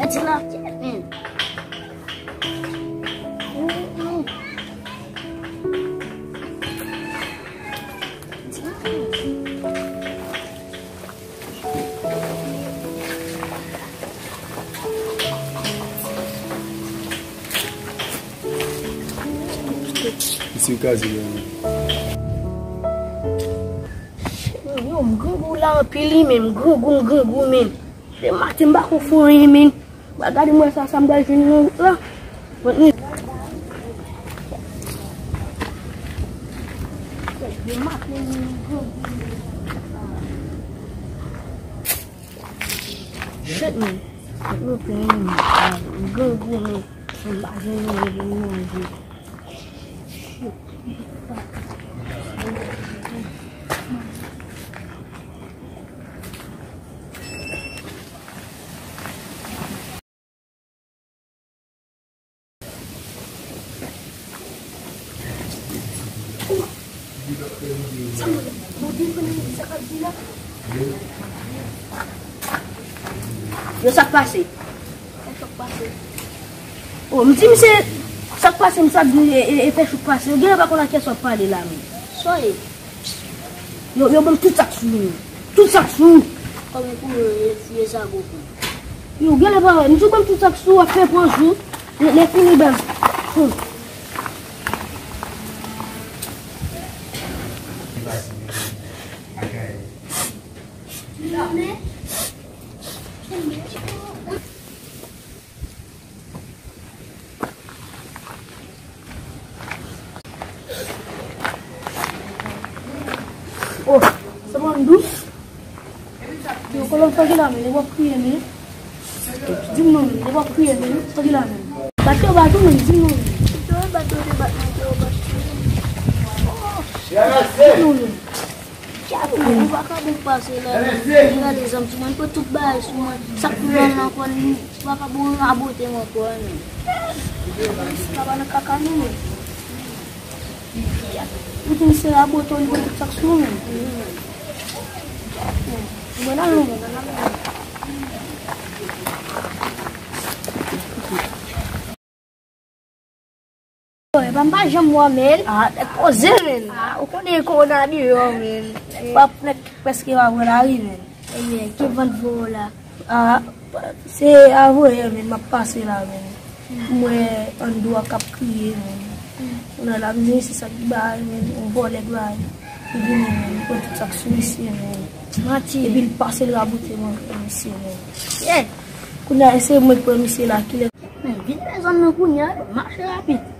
Ati la men. Esse é o caso, Yo, mgou la pili men, mgou men. De matin ba ko fure men. Ba gadi mo sa sambal jin la. But ni de matin shit man. No plan. Mgou men. Ba jin ni. Yo sak pase. Oh, mti mi se sak pase mi sak e fe chou pase. Yo gen ba kon a ke so pale la mi. Soye. Yo bon tout sak sou. Tout sak sou. Comme pour ye sa go. Yo gen ba mi bon tout sak sou a fe pour jou. Les fini ben. Oh, sama ndus. Yo kalau pagi lah, ni buat kuih ni. Jumlah ni buat kuih ni, pagi lah. Batu ni jumlah. Batu ni batu. Oh, siapa ni? Bakal buka sila. Tinggal di zaman cuma petuk bayi semua. Sakuran aku ni bakal bunga abu tengok aku ni. Kawan kakak ni. Mungkin serabu tu ibu tak semua. Benar lu. Bamba jam wa men. Ko zen. Ko ni ko na di yo men. Pap nak peski wa lari men. Que van vola. Se avo ya men mapasi la men. Mwe on dua kap kriye men. Una la misi sa ba men on vole gwa. Ibi men ko tak suisi men. Mati bil passer la bouteille mon ici men. Kuna essayer mo permisi la kile. Men vite zon no kunya marche rapide.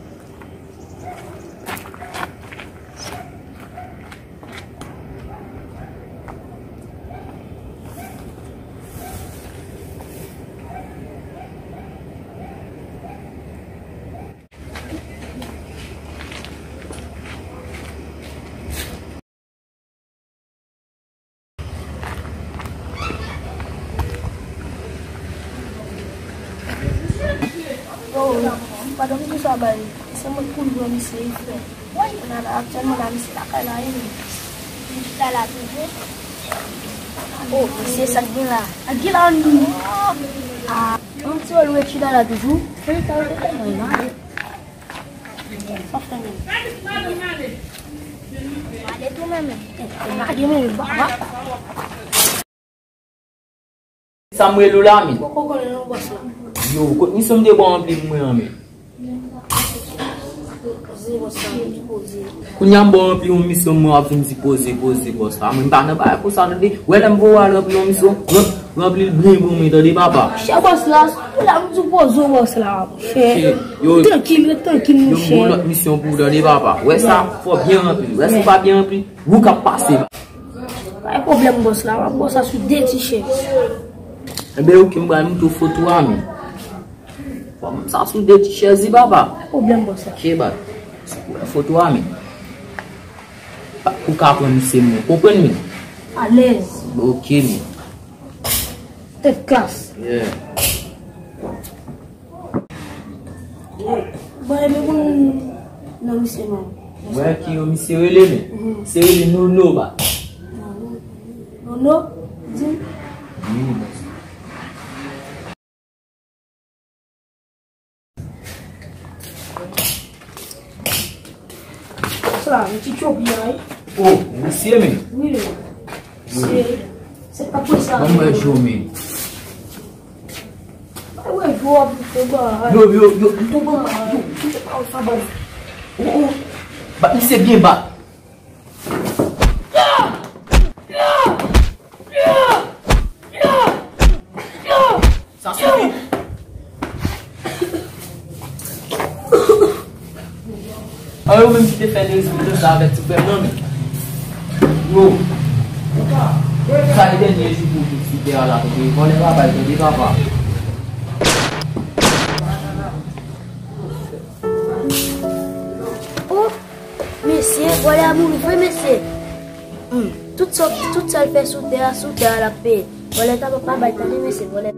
Oh, pada minggu sabar, semua pun belum bisa itu. Kenapa action malam silakan lain? Kita lagi. Oh, bisa segila. Agila ni. Untuk luar kita lagi tu. Saya tahu tak mana. Apa ni? Ada tu mana? Ada mana? Bawa. Samuel Lulami. Kau kalau nak buat Yo, kau ni semua dia bawa beli semua ni. Kau nyambung beli umi semua apa mesti pose bos. Kami tak nak apa sana di. Welam bawa lah beli umi semua. Gua beli bumi tadi bapa. Siapa selas? Welam tu bos lah. Yo, terkini. Yo mulut misi budak di bapa. Wesa for bien appris. Wesa pas bien appris. Vous capacez. Pas problème bos lah. Bos a su déticher. Ebe o que mba muito foto ami. Vamos só su de t-shirt baba. Problème bos lah. Que ba. Foto ami. O carro não se mo. Comprende me? À l'aise. OK me. Tête classe. Yeah. Boleh pun nak mesti mau. Boleh que o misi ele me. Se ele no ba. No. Oh, monsieur, mais. Oui, c'est pas pour ça. Comment je joue, mais? Ouais, je vois, c'est bon. Yo, tout bon, oh, bah, il s'est bien battu. Ça suffit. Alors, même si tu fais des choses avec Superman, yo, ça les derniers jours pour tout super à la télé, on les va pas, on les va pas. Oh, monsieur, voilà mon vrai monsieur. Tout ça le fait sous terre, la paix. Voilà, t'as pas bâti, monsieur, voilà.